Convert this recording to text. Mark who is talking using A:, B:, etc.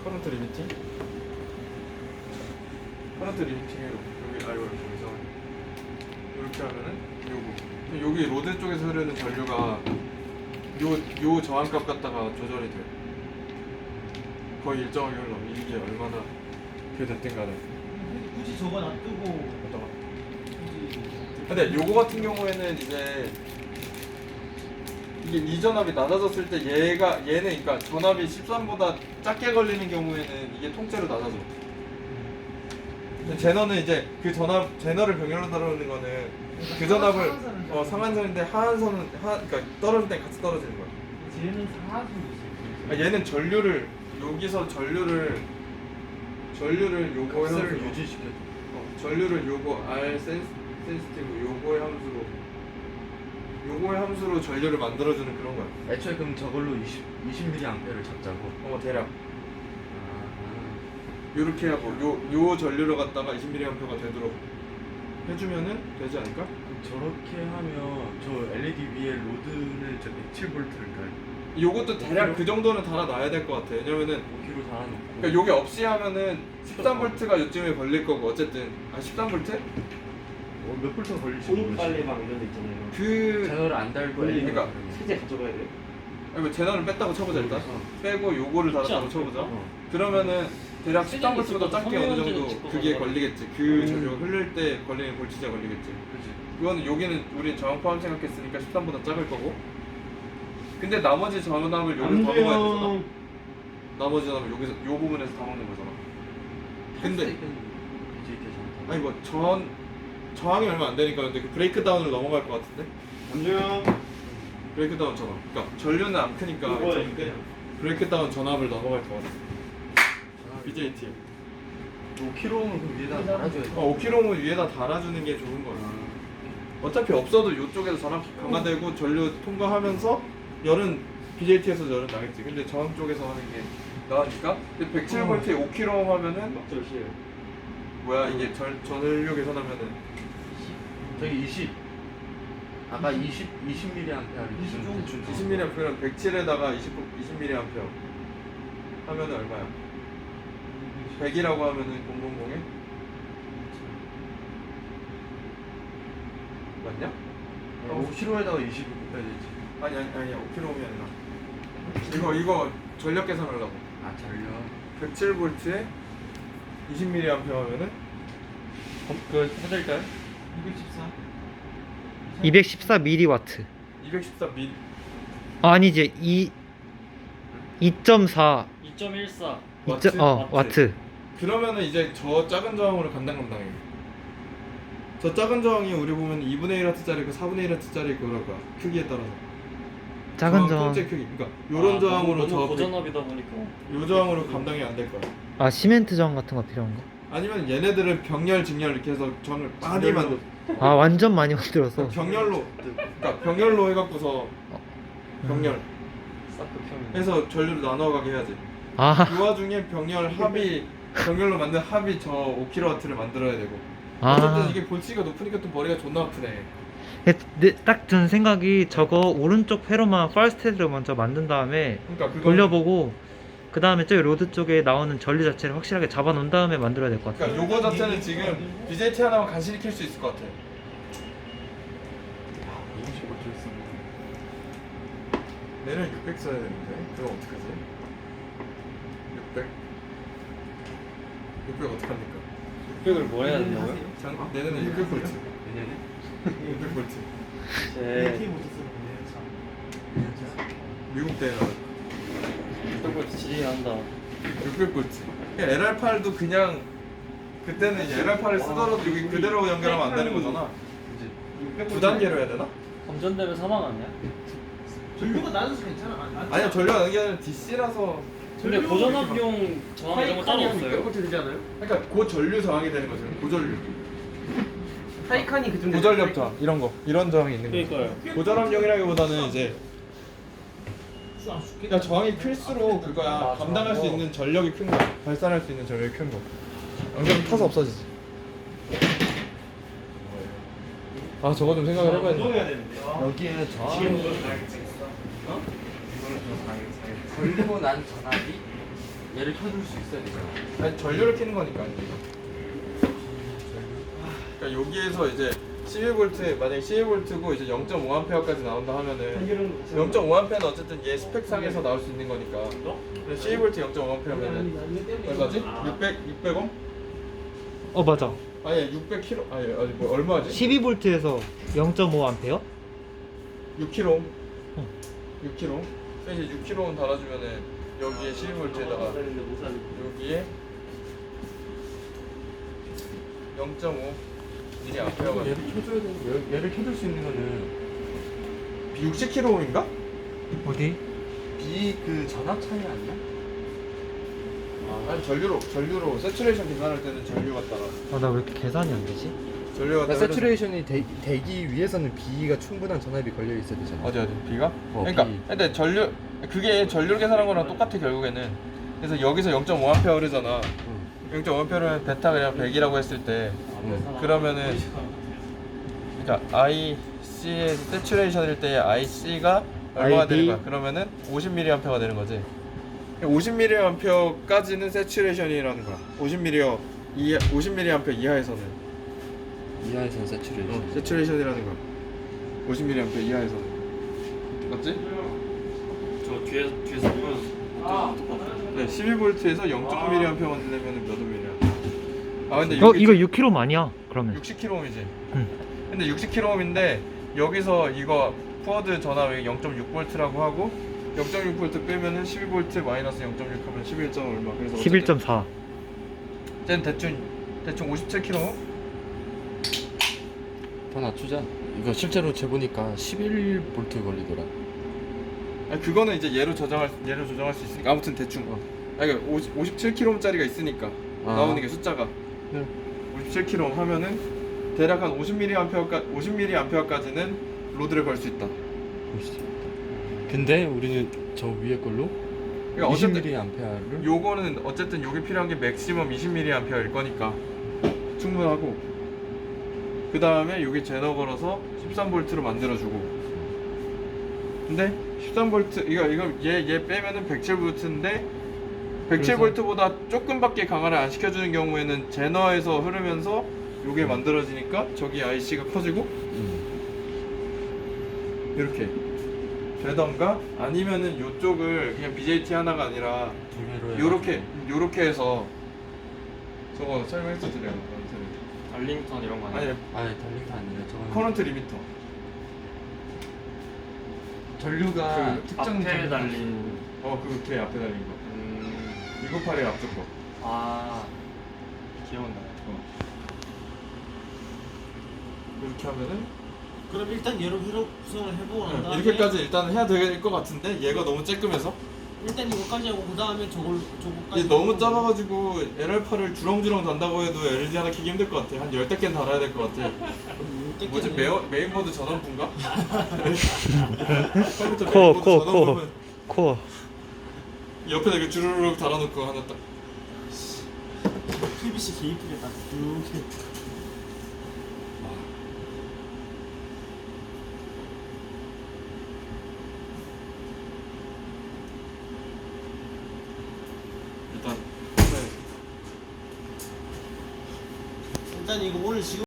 A: 커런트 리미팅? 커런트 리미팅에 여기 여기서 이렇게 하면은 요거 여기 로드 쪽에서 흐르는 전류가 요 저항값 갖다가 조절이 돼요. 거의 일정하게 흘러. 이게 얼마나 그게 됐든 간에.
B: 굳이 저거 놔두고
A: 어떤가?
B: 굳이
A: 근데 요거 같은 경우에는 이제 이게 이 전압이 낮아졌을 때 얘는 그러니까 전압이 13보다 작게 걸리는 경우에는 이게 통째로 낮아져. 근데 제너는 이제 그 제너를 병렬로 다루는 거는 그 전압을 상한선인데 하한선은 그러니까 떨어질 때 같이 떨어지는 거야.
B: 쟤는 사하수도 있어요.
A: 그러니까 얘는 전류를 여기서 전류를 요거의 함수로
C: 유지시켜.
A: 전류를 요거 R 센시티브 요거의 함수로 전류를 만들어주는 그런 거야.
C: 애초에 그럼 저걸로 20mA를 잡자고.
A: 대략 요렇게 하고 요 전류를 갖다가 20mAh가 되도록 해주면은 되지 않을까?
C: 그럼 저렇게 하면 저 LED 위에 로드는 저 107V를 달고
A: 요것도 대략 그 정도는 달아놔야 될 것 같아. 왜냐면은
C: 5kg 달아놓고.
A: 그러니까 요게 없이 하면은 13V가 요쯤에 걸릴 거고 어쨌든 13V?
C: 몇 볼트가 걸릴지
D: 소독 빨래방 이런 데 있잖아요.
A: 그
C: 제너를 안 달고
D: 원래
C: LED 가
A: 그러니까
D: 세제 가져가야 돼요.
A: 아니 뭐 제너를 뺐다고 쳐보자 일단. 빼고 요거를 달았다고 쳐보자.
C: 어.
A: 그러면은 대략
E: 세정이
A: 13V보다
E: 있어도
A: 작게 어느
E: 성형제는
A: 정도
E: 짚고
A: 그게
E: 가더라고.
A: 걸리겠지. 그 전류가 흐를 때 걸리는 볼티지가 걸리겠지.
C: 그렇지.
A: 이거는 여기는 우린 저항 포함 생각했으니까 13보다 작을 거고. 근데 나머지 전압을 여기서 다 먹어야 되잖아. 나머지 전압을 여기서 요 부분에서 다 먹는 거잖아. 근데 아니 뭐 저항이 얼마 안 되니까 근데 그 브레이크 다운을 넘어갈 것 같은데?
D: 남주영.
A: 브레이크 다운 전압. 그러니까 전류는 안 크니까 브레이크 다운 전압을 넘어갈 것 같아. BJT.
C: 5kg는 그 위에다 달아줘야 돼.
A: 5kg은 위에다 달아주는 게 좋은 거야. 어차피 없어도 이쪽에서 전압 강화되고 전류 통과하면서 열은 BJT에서 열은 나겠지. 근데 저항 쪽에서 하는 게 나으니까. 근데 107V에 5kg 하면은
D: 막절시에요.
A: 뭐야 이게 전류 계산하면은
C: 저기 20. 아까 20mAh
A: 20mAh는 107에다가 20mAh 하면은 얼마야? 100이라고 하면은 000에 맞냐?
C: 5kg에다가 20을 곱해야 되지.
A: 아니야 5kg면 아니라 이거 전력 계산하려고
C: 아 전력.
A: 107V에 20mAh 하면은 그거 해드릴까요?
B: 214
F: 214mW.
A: 214
F: 아니지 2.4
E: 2.14
A: 와트?
F: 와트.
A: 그러면은 이제 저 작은 저항으로 감당해. 저 작은 저항이 우리 보면 2분의 1H짜리 4분의 1H짜리 그럴 거야. 크기에 따라서.
F: 작은 저항.
A: 통째 크기. 그러니까 요런 저항으로
E: 너무 고전압이다 보니까
A: 요 저항으로 감당이 안 될 거야.
F: 아 시멘트 저항 같은 거 필요한가?
A: 아니면 얘네들은 병렬, 직렬 이렇게 해서 저항을 많이 만들.
F: 아 완전 많이 만들어서.
A: 병렬로. 그러니까 병렬로 해갖고서 병렬
E: 싹극형
A: 해서 전류를 나눠가게 해야지.
F: 아,
A: 그 와중에 병렬로 만든 합이 저 5kW를 만들어야 되고.
F: 아.
A: 어쨌든 이게 볼티지가 높으니까 또 머리가 존나 아프네.
F: 딱 든 생각이 저거 오른쪽 회로만 퍼스트헤드를 먼저 만든 다음에
A: 그러니까 그거
F: 돌려보고 그 다음에 저기 로드 쪽에 나오는 전류 자체를 확실하게 잡아놓은 다음에 만들어야 될 것 같아요.
A: 그러니까 요거 자체는 지금 BJT 하나만 간신히 킬 수 있을 것 같아.
C: 50V 있어.
A: 내년 600 써야 되는데 그럼 어떡하지? 600? 600 어떡합니까?
E: 600을 뭐 해야 된다고요?
A: 내년에 600V.
C: 내년에?
A: 600V.
B: LT 못했어요. 참.
A: 미국 대회나
E: 600V 지휘한다
A: 600V. LR8도 그냥 그때는 이제 LR8을 쓰더라도 여기 그대로 연결하면 안 되는 거잖아. 9단계로 해야 되나?
E: 검전되면 사망 아니야?
B: 전류가 낮아서 괜찮아.
A: 아니야 전류가 연결은 DC라서.
E: 근데 고전압용 저항 이런 거 따로 없어요?
B: 되지 않아요?
A: 그러니까 고전류 저항이 되는 거죠. 고전류.
B: 타이칸이 그좀
A: 고전력 저항 이런 거 이런 저항이 있는 거.
E: 그러니까요
A: 고전압용이라기보다는 이제 그러니까 저항이 클수록 그거야. 감당할 수 있는 전력이 큰 거야. 발산할 수 있는 전력이 큰 거. 연결 타서 없어지지. 아 저거 좀 생각을 해봐야 돼.
D: 운동해야 되는데.
C: 여기에는 저항.
D: 지금 이거는 가야겠어.
C: 걸리고 난 전압이 얘를 켜둘 수 있어야 되잖아.
A: 아니 전류를 켜는 거니까 이제. 그러니까 여기에서 이제 12V 만약에 12V고 이제 0.5A까지 나온다 하면은 0.5A는 어쨌든 얘 스펙상에서 나올 수 있는 거니까. 근데 12V 0.5A면은 얼마지? 600옴?
F: 맞아.
A: 아니 600kg 아니 뭐 얼마지?
F: 12V에서 0.5A?
A: 6kg. 6kg. 그래서 이제 6kg 달아주면은 여기에 12V에다가 여기에 0.5 mA가
C: 얘를 켜줘야 되는 얘를 켜둘 수 있는 거는
A: 60kg인가?
F: 어디?
C: B 그 전압 차이 아니야?
A: 아니 전류로 세츄레이션 계산할 때는 전류 갖다가
F: 나 왜 이렇게 계산이 안 되지?
A: 전류 갖다가
C: 세츄레이션이 되기 위해서는 B가 충분한 전압이 걸려 있어야 되잖아.
A: 어디 B가? 그러니까
C: B.
A: 근데 그게 전류를 계산한 거랑 똑같아 결국에는. 그래서 여기서 0.5A 흐르잖아. 0.5A를 베타 그냥 100이라고 했을 때 그러면은 그러니까 IC의 세츄레이션일 때 IC가 얼마가
F: IB?
A: 되는 거야? 그러면은 50mA가 되는 거지. 50mA까지는 세츄레이션이라는 거야. 50mA 이하에서는
C: 이하에서는 세츄레이션.
A: 세츄레이션이라는 거야. 50mA 이하에서는. 맞지?
E: 저 뒤에서 보면 똑같아.
A: 네, 12V에서 0.5mA 만들려면 몇 ohm이야? 아 근데
F: 이거 6kg 아니야 그러면.
A: 60kΩ이지.
F: 응.
A: 근데 60kΩ인데 여기서 이거 푸어드 전압이 0.6V라고 하고 0.6V 빼면은 12V 마이너스 0.6 하면 11. 얼마? 그래서
F: 11.4.
A: 쟤는 대충 57kΩ?
C: 더 낮추자. 이거 실제로 재보니까 11V 걸리더라.
A: 아니 그거는 이제 얘로 조정할 수 있으니까 아무튼 대충. 아니 그러니까 57kΩ짜리가 있으니까 나오는 게 숫자가.
C: 네.
A: 57kΩ 하면은 대략 한 50mA까지는 로드를 걸 수 있다.
C: 근데 우리는 저 위에 걸로
A: 그러니까 어쨌든
C: 20mA를
A: 요거는 어쨌든 요게 필요한 게 맥시멈 20mA일 거니까 충분하고 그 다음에 요게 제너 걸어서 13V로 만들어주고. 근데 13V 이거 얘 빼면은 107V인데 107V보다 조금밖에 강화를 안 시켜주는 경우에는 제너에서 흐르면서 요게 만들어지니까 저기 IC가 커지고 이렇게 되던가 아니면은 요쪽을 그냥 BJT 하나가 아니라
C: 두 개로
A: 요렇게 해서 저거 설명했어 드려요.
E: 알링턴 이런 거
A: 아니
E: 아니야?
C: 아니 달리가 아니라 저건
A: 커런트 리미터.
C: 전류가
A: 그 특정
E: 앞에
A: 전류.
E: 달린.
A: 그걔 앞에 달린 거. 298의 앞쪽 거.
E: 기억나.
A: 이렇게 하면은
B: 그럼 일단 얘로 구성을 해보고 난 다음에
A: 이렇게까지 일단 해야 될 것 같은데 얘가 너무 쬐끔해서
B: 일단 이거까지 하고 그 다음에 저거까지
A: 얘 너무
B: 하고.
A: 작아가지고 LR8을 주렁주렁 단다고 해도 LED 하나 켜기 힘들 것 같아. 한 10대 달아야 될 것 같아. 뭐지 메인보드 전원부인가? 컴퓨터 메인보드 전원부는
F: 코어.
A: 옆에다 이렇게 주르륵 달아놓고 하나 딱.
B: PVC 개 이쁘게 딱 이렇게.
A: 일단
B: 일단 이거 오늘 지금